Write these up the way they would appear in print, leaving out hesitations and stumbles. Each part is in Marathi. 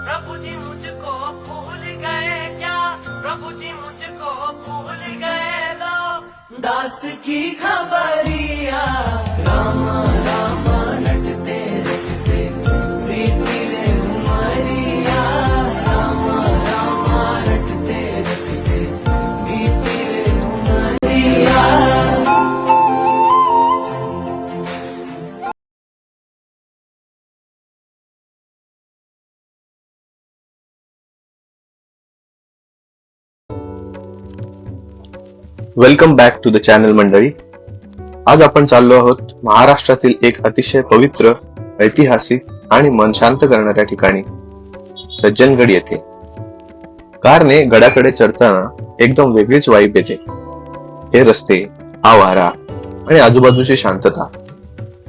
प्रभु जी मुझको भूल गए क्या, प्रभु जी मुझको भूल गए लो। दास की खबरिया राम राम रटते रटते बीती रे उमरिया, राम राम रटते रटते बीती रे उमरिया। Welcome back to the channel मंडळी. आज आपण चाललो आहोत महाराष्ट्रातील एक अतिशय पवित्र, ऐतिहासिक आणि मन शांत करणाऱ्या ठिकाणी, सज्जनगड येथे. कारने गडाकडे चढताना एकदम वेगळीच वाईब येते. हे रस्ते, हा वारा आणि आजूबाजूची शांतता,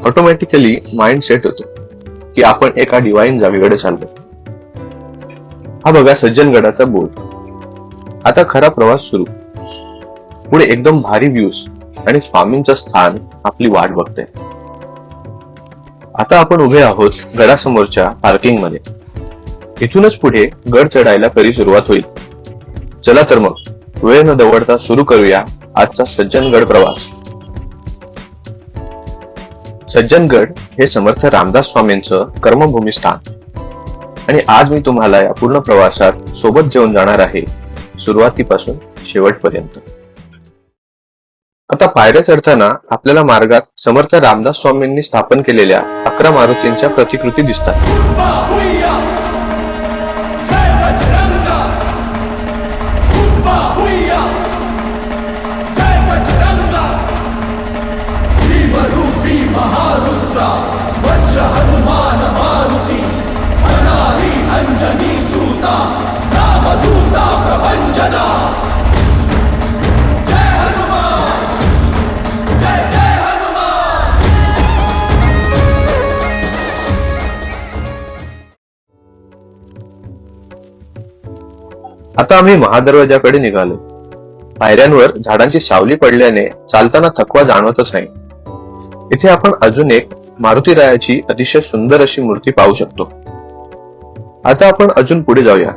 ऑटोमॅटिकली माइंड सेट होतो की आपण एका डिवाइन जागेकडे चाललो. हा बघा सज्जनगडाचा बोर्ड. आता खरा प्रवास सुरू. पुढे एकदम भारी व्ह्यूज आणि स्वामींचं स्थान आपली वाट बघते. आता आपण उभे आहोत गडासमोरच्या पार्किंग मध्ये. इथूनच पुढे गड चढायला खरी सुरुवात होईल. चला तर मग वेळ न दवडता सुरू करूया आजचा सज्जनगड प्रवास. सज्जनगड हे समर्थ रामदास स्वामींचं कर्मभूमी स्थान, आणि आज मी तुम्हाला या पूर्ण प्रवासात सोबत घेऊन जाणार आहे, सुरुवातीपासून शेवटपर्यंत. आता पायऱ्या चढताना आपल्याला मार्गात समर्थ रामदास स्वामींनी स्थापन केलेल्या 11 मारुतींच्या प्रतिकृती दिसतात. आता आम्ही महादरवाजाकडे निघालो. पायऱ्यांवर झाडांची सावली पडल्याने चालताना थकवा जाणवतच नाही. इथे आपण अजून एक मारुतीरायाची अतिशय सुंदर अशी मूर्ती पाहू शकतो. आता आपण अजून पुढे जाऊया.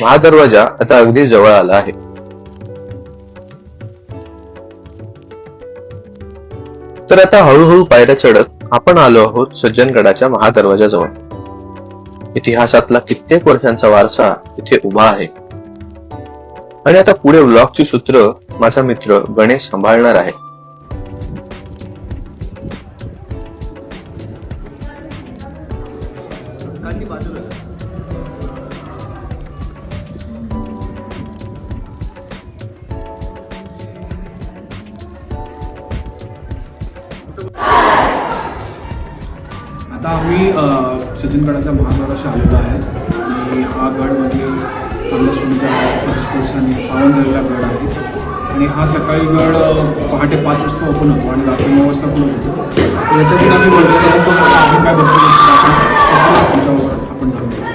महादरवाजा आता अगदी जवळ आला आहे. तर आता हळूहळू पायऱ्या चढत आपण आलो आहोत सज्जनगडाच्या महादरवाजाजवळ. इतिहासातला कित्येक वर्षांचा वारसा इथे उभा आहे. आणि आता पुढे व्लॉगची सूत्र माझा मित्र गणेश सांभाळणार आहे. आता आम्ही सज्जनगडाच्या महाद्वाराशी आलेलो आहे. आणि हा गड म्हणजे रामदास स्पर्शाने पावन झालेला गड आहे. आणि हा सकाळी गड पहाटे 5 वाजता ओपन होतो आणि रात्री 9 वाजता पण होतो. याच्यातून आम्ही म्हणतो काय बघतो आपण जाणूया.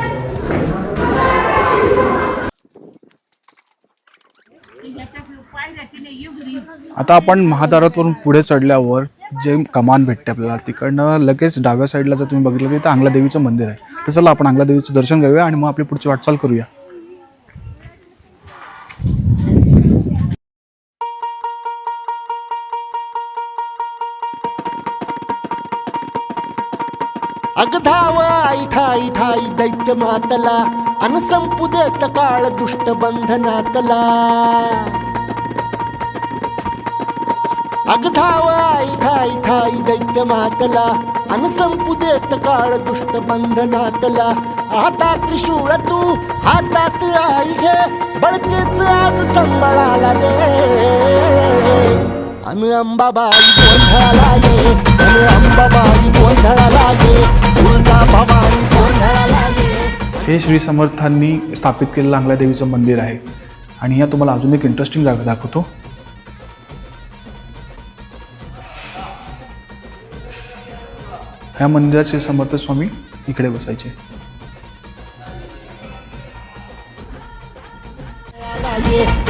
आता आपण महाद्वारातून पुढे चढल्यावर जे कमान भेटते आपल्याला, तिकडनं लगेच डाव्या साईडला जर तुम्ही बघितलं तर इथं अंगला देवीचं मंदिर आहे. तर चला आपण अंगला देवीचं दर्शन घेऊया आणि मग आपली पुढची वाटचाल करूया. अगधाव आई ठाई ठाई दैत्य मातला, अन संपू देत काळ दुष्ट बंधनातला. अगधाव आई ठाई ठाई दैत्य मातला, अन संपू देत काळ दुष्ट बंधनातला. आता त्रिशूळ तू हातात आई घे, बळकेच आज संबळाला दे. अन अंबाबाई गोंधळाला ये, अन अंबाबाई गोंधळाला ये, तुळजा भवानी गोंधळाला ये. हे श्री समर्थांनी स्थापित केलेलं अंगला देवीचं मंदिर आहे. आणि या तुम्हाला अजून एक इंटरेस्टिंग जागा दाखवतो. ह्या मंदिराचे समर्थ स्वामी इकडे बसायचे.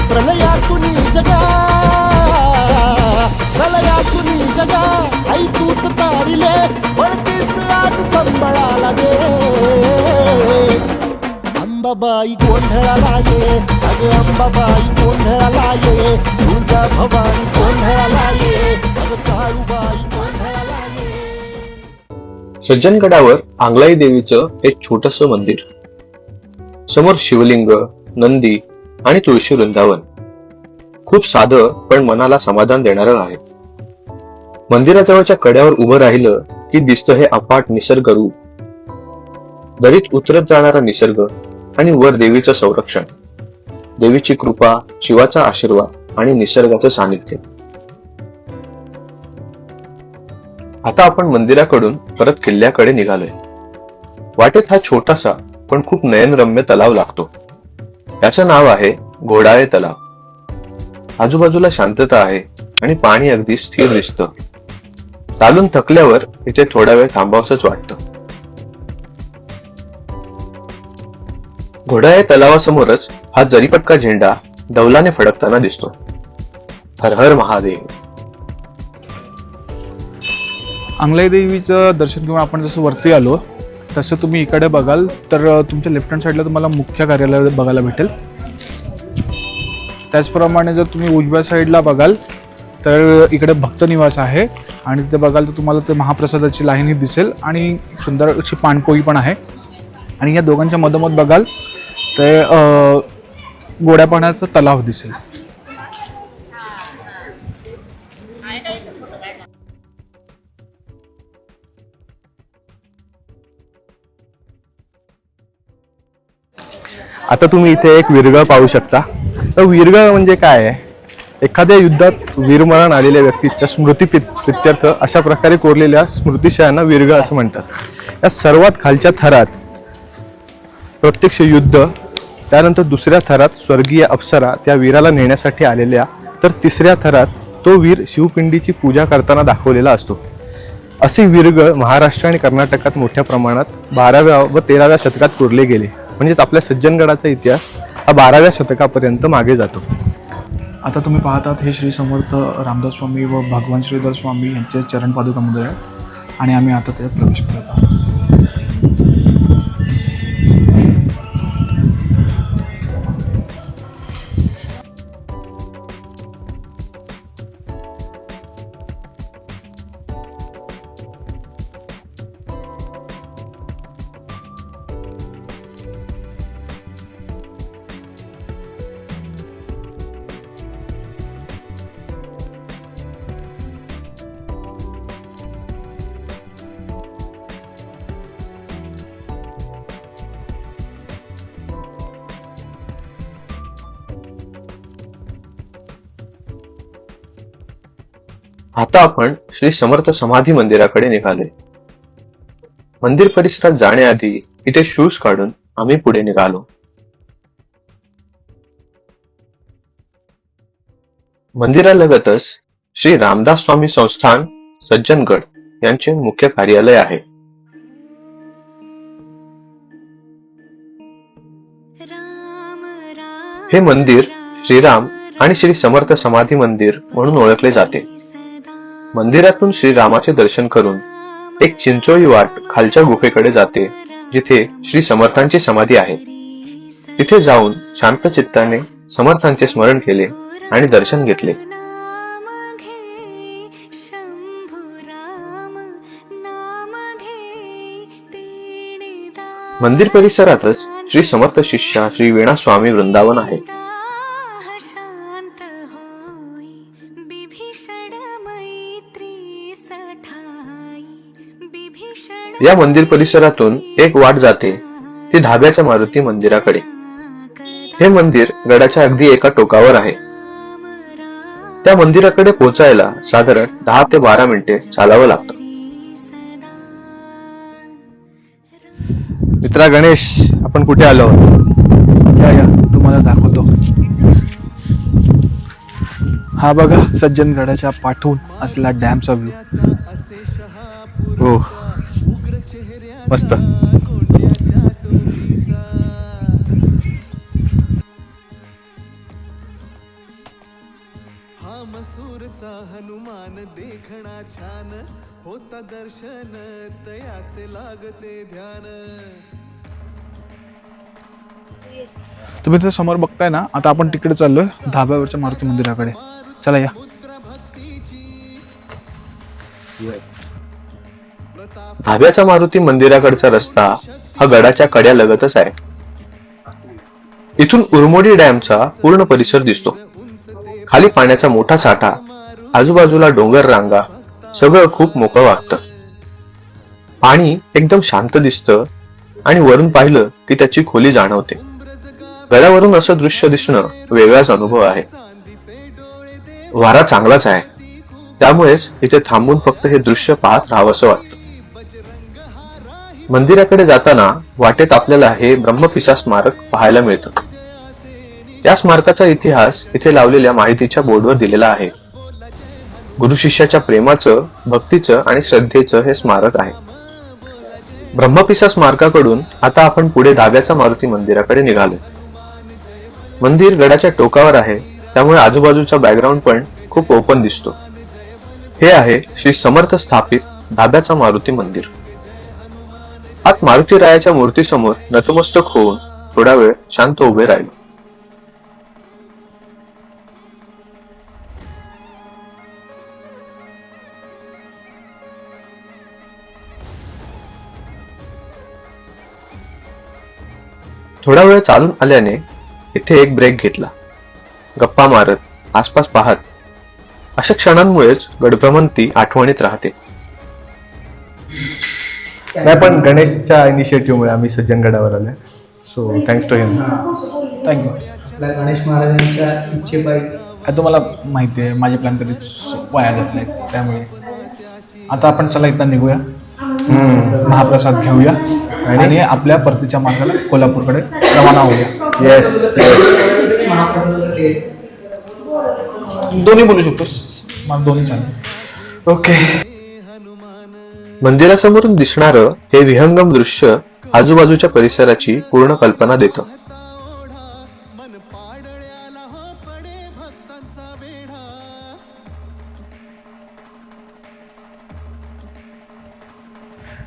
प्रलयातून जगा, प्रलयातून जगा, आई तूच तारिले, वळतीच आज संबळाला दे. अंबाबाई गोंधळाला ये, अगं अंबाबाई गोंधळाला ये, तुळजा भवानी गोंधळाला ये, अगं काळूबाई गोंधळाला ये. सज्जनगडावर आंगलाई देवीचं एक छोटस मंदिर, समोर शिवलिंग, नंदी आणि तुळशी वृंदावन. खूप साधं पण मनाला समाधान देणारं आहे. मंदिराजवळच्या कड्यावर उभं राहिलं की दिसतं हे अफाट निसर्ग रूप. दरीत उतरत जाणारा निसर्ग आणि वर देवीचं संरक्षण, देवीची कृपा, शिवाचा आशीर्वाद आणि निसर्गाचं सानिध्य. आता आपण मंदिराकडून परत किल्ल्याकडे निघालोय. वाटेत हा छोटासा पण खूप नयनरम्य तलाव लागतो. याचं नाव आहे घोडाळे तलाव. आजूबाजूला शांतता आहे आणि पाणी अगदी स्थिर दिसतं. चालून थकल्यावर इथे थोडा वेळ थांबावसंच वाटतं. घोडाळे तलावासमोरच हा जरीपटका झेंडा डौलाने फडकताना दिसतो. हर हर महादेव. आंगलाई देवीचं दर्शन घेऊन आपण जसं वरती आलो तसं तुम्ही इकडे बघाल तर तुमच्या लेफ्ट हँड साईडला तुम्हाला मुख्य कार्यालय बघायला भेटेल. त्याचप्रमाणे जर तुम्ही उजव्या साईडला बघाल तर इकडे भक्त निवास आहे आणि तिथे बघाल तर तुम्हाला ते महाप्रसादाची लाईनही दिसेल आणि सुंदर अशी पाणपोई पण आहे. आणि या दोघांच्या मधोमध बघाल ते गोड्या पाण्याचा तलाव दिसेल. आता तुम्ही इथे एक वीरगळ पाहू शकता. तर वीरगळ म्हणजे काय आहे? एखाद्या युद्धात वीरमरण आलेल्या व्यक्तीच्या स्मृती प्रित्यर्थ अशा प्रकारे कोरलेल्या स्मृतिशयांना वीरगळ असं म्हणतात. या सर्वात खालच्या थरात प्रत्यक्ष युद्ध, त्यानंतर दुसऱ्या थरात स्वर्गीय अप्सरा त्या वीराला नेण्यासाठी आलेल्या, तर तिसऱ्या थरात तो वीर शिवपिंडीची पूजा करताना दाखवलेला असतो. असे वीरगळ महाराष्ट्र आणि कर्नाटकात मोठ्या प्रमाणात 12व्या व 13व्या शतकात कोरले गेले. म्हणजेच आपल्या सज्जनगडाचा इतिहास हा 12व्या शतकापर्यंत मागे जातो. आता तुम्ही पाहतात हे श्री समर्थ रामदास स्वामी व भगवान श्रीधर स्वामी यांचे चरण पादुका मंदिर आहे आणि आम्ही आता त्यात प्रवेश करत आहोत. आता आपण श्री समर्थ समाधी मंदिराकडे निघालोय. मंदिर परिसरात जाण्याआधी इथे शूज काढून आम्ही पुढे निघालो. मंदिरालगतच श्री रामदास स्वामी संस्थान सज्जनगड यांचे मुख्य कार्यालय आहे. हे मंदिर श्रीराम आणि श्री समर्थ समाधी मंदिर म्हणून ओळखले जाते. मंदिरातून श्रीरामाचे दर्शन करून एक चिंचोळी वाट खालच्या गुफेकडे जाते, जिथे श्री समर्थांची समाधी आहे. तिथे जाऊन शांत चित्ताने समर्थांचे स्मरण केले आणि दर्शन घेतले. मंदिर परिसरातच श्री समर्थ शिष्या श्री वीणा स्वामी वृंदावन आहे. या मंदिर परिसरातून एक वाट जाते ती धाब्याच्या मारुती मंदिराकडे. हे मंदिर गडाच्या अगदी एका टोकावर आहे. त्या मंदिराकडे पोहोचायला साधारण 10 ते 12 मिनिटे चालावं लागतं. मित्रा गणेश, आपण कुठे आलो आहोत? या तुम्हाला दाखवतो. हा बघा सज्जनगडाच्या पाठून असला डॅमचा व्ह्यू. हो, मस्त. हा मसूरचा हनुमान देखणा छान, होता दर्शन तयाचे लागते ध्यान. तुम्ही तिथे समोर बघताय ना, आता आपण तिकडे चाललोय धाब्यावरच्या मारुती मंदिराकडे. चला या. धाब्याचा मारुती मंदिराकडचा रस्ता हा गडाच्या कड्या लगतच आहे. इथून उरमोडी डॅमचा पूर्ण परिसर दिसतो. खाली पाण्याचा मोठा साठा, आजूबाजूला डोंगर रांगा, सगळं खूप मोकळं वाटतं. पाणी एकदम शांत दिसतं आणि वरून पाहिलं की त्याची खोली जाणवते. गडावरून असं दृश्य दिसणं वेगळाच अनुभव आहे. वारा चांगलाच आहे, त्यामुळेच इथे थांबून फक्त हे दृश्य पाहत राहावंसं वाटतं. मंदिराकडे जाताना वाटेत आपल्याला हे ब्रह्मपिसा स्मारक पाहायला मिळतं. या स्मारकाचा इतिहास इथे लावलेल्या माहितीच्या बोर्डवर दिलेला आहे. गुरु शिष्याच्या प्रेमाचं, भक्तीचं आणि श्रद्धेचं हे स्मारक आहे. ब्रह्मपिसा स्मारकाकडून आता आपण पुढे धाब्याचा मारुती मंदिराकडे निघालो. मंदिर गडाच्या टोकावर आहे, त्यामुळे आजूबाजूचा बॅकग्राऊंड पण खूप ओपन दिसतो. हे आहे श्री समर्थ स्थापित धाब्याचा मारुती मंदिर. आत मारुती रायाच्या मूर्तीसमोर नतमस्तक होऊन थोडा वेळ शांत उभे राहिलो. थोडा वेळ चालून आल्याने इथे एक ब्रेक घेतला. गप्पा मारत, आसपास पाहत, अशा क्षणांमुळेच गडभ्रमंती आठवणीत राहते. नाही, पण गणेशच्या इनिशिएटिव्हमुळे आम्ही सज्जनगडावर आलोय. So thanks to him. Thank you. Ganesh महाराजांच्या इच्छेपायी तुम्हाला माहिती आहे माझे प्लॅन कधीच वाया जात नाहीत, त्यामुळे आता आपण चला इथं निघूया, महाप्रसाद घेऊया आणि आपल्या परतीच्या मार्गाला कोल्हापूरकडे रवाना होऊया. येस. दोन्ही बोलू शकतोस, मला दोन्ही चालेल. ओके. मंदिरासमोरून दिसणारं हे विहंगम दृश्य आजूबाजूच्या परिसराची पूर्ण कल्पना देतं.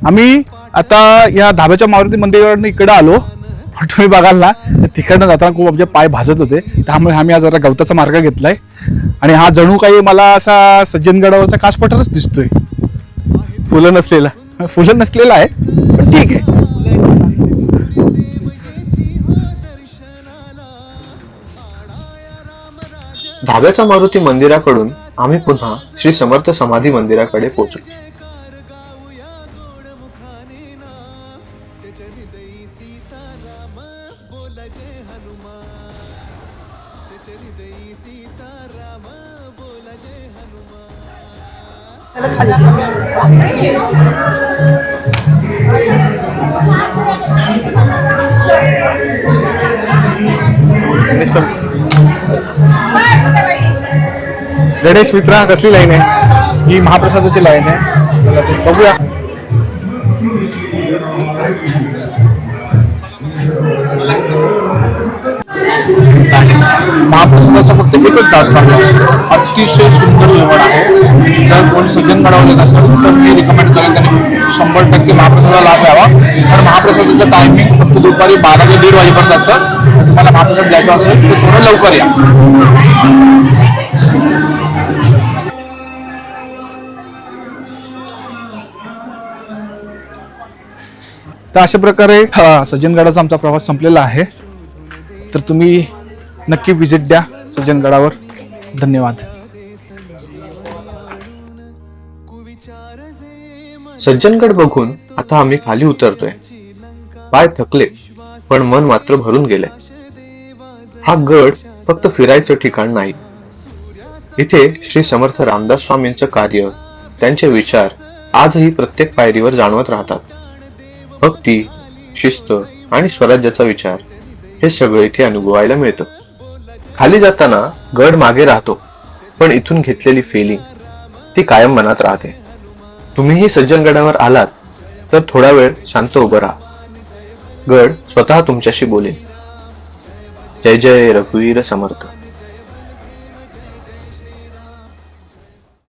आम्ही आता या धाब्याच्या मारुती मंदिरावरून इकडे आलो, पण तुम्ही बघाल ना तिकडनं जाताना खूप आमचे पाय भाजत होते, त्यामुळे आम्ही आज जरा गवताचा मार्ग घेतलाय. आणि हा जणू काही मला असा सज्जनगडावरचा कासपठारच दिसतोय. फुलं नसलेला आहे, पण ठीक आहे. धाब्याचा मारुती मंदिराकडून आम्ही पुन्हा श्री समर्थ समाधी मंदिराकडे पोहोचलो. गणेश मित्रा, कसली लाईन आहे ही? महाप्रसादाची लाईन आहे. चला ते बघूया. महाप्रसादाचा फक्त एकच तास लागला. अतिशय सुंदर जेवण आहे. जर कोण सज्जनगडावर येत असेल तर मी रिकमेंड करेन त्यांनी 100% महाप्रसादाला लाभ घ्यावा. कारण महाप्रसादाचं टायमिंग फक्त दुपारी 12 ते 1:30 वाजेपर्यंत असतं. तुम्हाला महाप्रसाद घ्यायचा असेल तर थोडं लवकर या. तर अशा प्रकारे सज्जनगडाचा आमचा प्रवास संपलेला आहे. तर तुम्ही नक्की विजिट द्या सज्जनगडावर. धन्यवाद. सज्जनगड बघून आता आम्ही खाली उतरतोय. पाय थकले, पण मन मात्र भरून गेले. हा गड फक्त फिरायचं ठिकाण नाही. इथे श्री समर्थ रामदास स्वामींचं कार्य, त्यांचे विचार आजही प्रत्येक पायरीवर जाणवत राहतात. भक्ती, शिस्त आणि स्वराज्याचा विचार हे सगळं इथे अनुभवायला मिळतं. खाली जाताना गड मागे राहतो, पण इथून घेतलेली फिलिंग ती कायम मनात राहते. तुम्हीही सज्जनगडावर आलात तर थोडा वेळ शांत उभं राहा. गड स्वतः तुमच्याशी बोलेल. जय जय रघुवीर समर्थ.